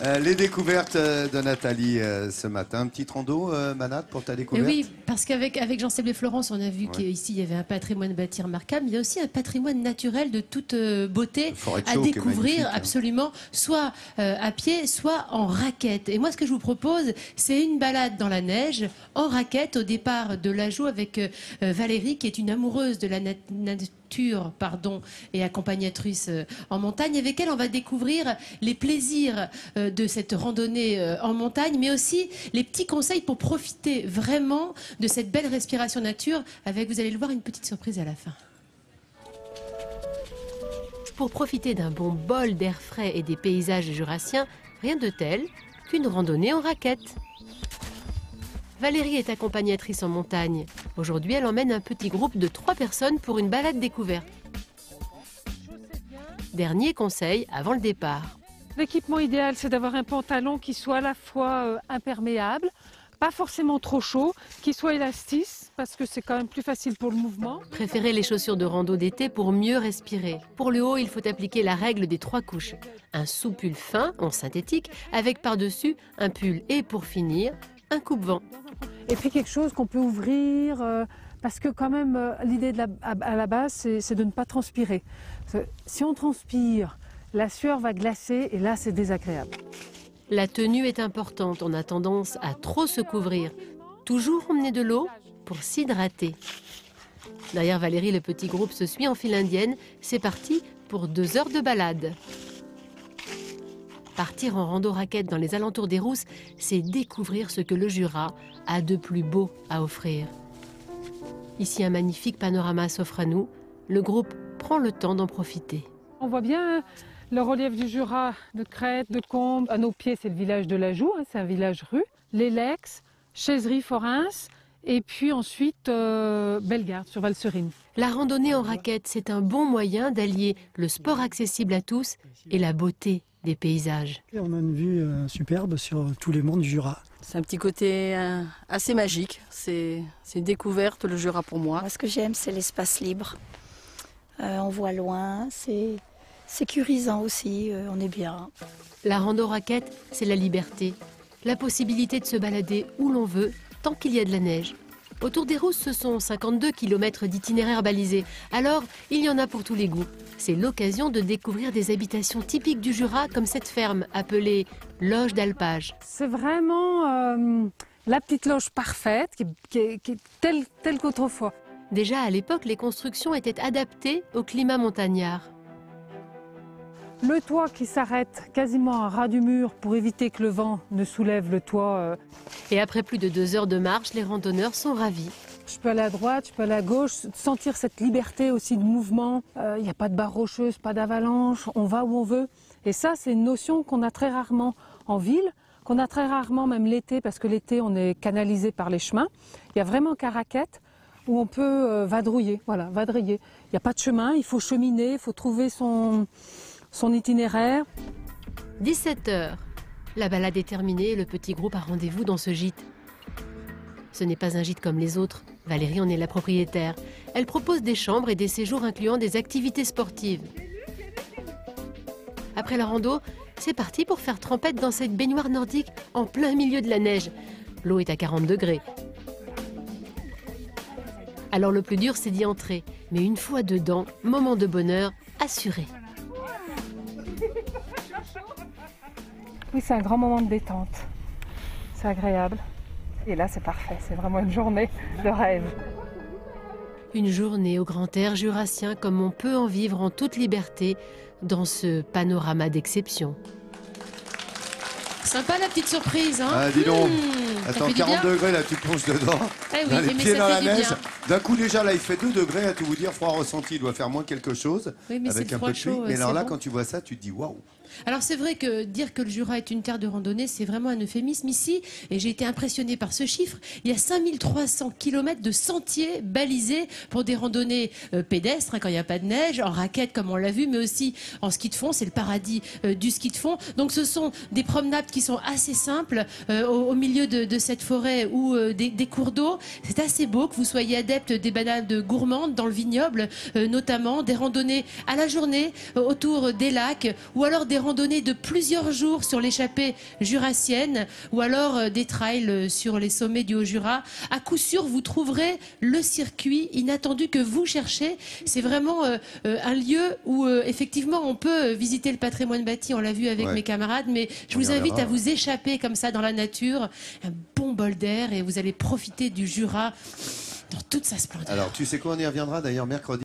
Les découvertes de Nathalie ce matin. Petite rando, Manat, pour ta découverte? Oui, parce qu'avec Jean-Seb et Florence, on a vu qu'ici, il y avait un patrimoine bâti remarquable. Il y a aussi un patrimoine naturel de toute beauté à découvrir, absolument, soit à pied, soit en raquette. Et moi, ce que je vous propose, c'est une balade dans la neige, en raquette, au départ de l'Ajoux, avec Valérie, qui est une amoureuse de la nature, et accompagnatrice en montagne. Avec elle, on va découvrir les plaisirs de cette randonnée en montagne, mais aussi les petits conseils pour profiter vraiment de cette belle respiration nature, avec, vous allez le voir, une petite surprise à la fin. Pour profiter d'un bon bol d'air frais et des paysages jurassiens, rien de tel qu'une randonnée en raquette. Valérie est accompagnatrice en montagne. Aujourd'hui, elle emmène un petit groupe de 3 personnes pour une balade découverte. Dernier conseil avant le départ. L'équipement idéal, c'est d'avoir un pantalon qui soit à la fois imperméable, pas forcément trop chaud, qui soit élastique, parce que c'est quand même plus facile pour le mouvement. Préférez les chaussures de rando d'été pour mieux respirer. Pour le haut, il faut appliquer la règle des 3 couches. Un sous-pull fin, en synthétique, avec par-dessus un pull et pour finir, un coupe-vent. Et puis quelque chose qu'on peut ouvrir, parce que quand même, l'idée à la base, c'est de ne pas transpirer. Si on transpire, la sueur va glacer et là, c'est désagréable. La tenue est importante, on a tendance à trop se couvrir. Toujours emmener de l'eau pour s'hydrater. Derrière Valérie, le petit groupe se suit en file indienne. C'est parti pour 2 heures de balade. Partir en rando raquette dans les alentours des Rousses, c'est découvrir ce que le Jura a de plus beau à offrir. Ici, un magnifique panorama s'offre à nous. Le groupe prend le temps d'en profiter. On voit bien le relief du Jura, de crêtes, de combes. À nos pieds, c'est le village de l'Ajoux, c'est un village rue. Les Lex, Chaiserie, Forens, et puis ensuite Bellegarde sur Valserine. La randonnée en raquette, c'est un bon moyen d'allier le sport accessible à tous et la beauté des paysages. On a une vue superbe sur tous les monts du Jura. C'est un petit côté assez magique, c'est une découverte le Jura pour moi. Moi, ce que j'aime, c'est l'espace libre. On voit loin, c'est sécurisant aussi, on est bien. La rando raquette, c'est la liberté, la possibilité de se balader où l'on veut, tant qu'il y a de la neige. Autour des Rousses, ce sont 52 km d'itinéraire balisés, alors il y en a pour tous les goûts. C'est l'occasion de découvrir des habitations typiques du Jura, comme cette ferme appelée loge d'alpage. C'est vraiment la petite loge parfaite, qui est telle qu'autrefois. Déjà à l'époque, les constructions étaient adaptées au climat montagnard. Le toit qui s'arrête quasiment à ras du mur pour éviter que le vent ne soulève le toit. Et après plus de 2 heures de marche, les randonneurs sont ravis. Je peux aller à droite, je peux aller à gauche, sentir cette liberté aussi de mouvement. Il n'y a pas de barre rocheuse, pas d'avalanche, on va où on veut. Et ça, c'est une notion qu'on a très rarement en ville, qu'on a très rarement même l'été, parce que l'été, on est canalisé par les chemins. Il n'y a vraiment qu'à raquette où on peut vadrouiller. Voilà, vadrouiller. Il n'y a pas de chemin, il faut cheminer, il faut trouver son itinéraire. 17 heures. La balade est terminée et le petit groupe a rendez-vous dans ce gîte. Ce n'est pas un gîte comme les autres. Valérie en est la propriétaire. Elle propose des chambres et des séjours incluant des activités sportives. Après la rando, c'est parti pour faire trempette dans cette baignoire nordique en plein milieu de la neige. L'eau est à 40 degrés. Alors le plus dur, c'est d'y entrer. Mais une fois dedans, moment de bonheur assuré. Oui, c'est un grand moment de détente. C'est agréable. Et là, c'est parfait. C'est vraiment une journée de rêve. Une journée au grand air jurassien comme on peut en vivre en toute liberté dans ce panorama d'exception. Sympa la petite surprise, hein? Ah, dis donc. Attends, 40 degrés, là, tu te plonges dedans. Eh oui, les pieds dans la neige. D'un coup, déjà, là, il fait 2 degrés, à tout vous dire, froid ressenti, il doit faire moins quelque chose. Oui, mais avec un peu de pluie. Mais alors là, quand tu vois ça, tu te dis waouh. Alors c'est vrai que dire que le Jura est une terre de randonnée, c'est vraiment un euphémisme ici. Et j'ai été impressionnée par ce chiffre. Il y a 5300 km de sentiers balisés pour des randonnées pédestres, hein, quand il n'y a pas de neige, en raquette comme on l'a vu, mais aussi en ski de fond. C'est le paradis du ski de fond. Donc ce sont des promenades qui sont assez simples au milieu de cette forêt ou des cours d'eau. C'est assez beau que vous soyez adepte des balades gourmandes dans le vignoble, notamment des randonnées à la journée autour des lacs ou alors des randonnées de plusieurs jours sur l'échappée jurassienne ou alors des trails sur les sommets du Haut-Jura, à coup sûr, vous trouverez le circuit inattendu que vous cherchez. C'est vraiment un lieu où effectivement on peut visiter le patrimoine bâti, on l'a vu avec mes camarades, mais je vous invite à vous échapper comme ça dans la nature, un bon bol d'air et vous allez profiter du Jura dans toute sa splendeur. Alors tu sais quoi, on y reviendra d'ailleurs mercredi.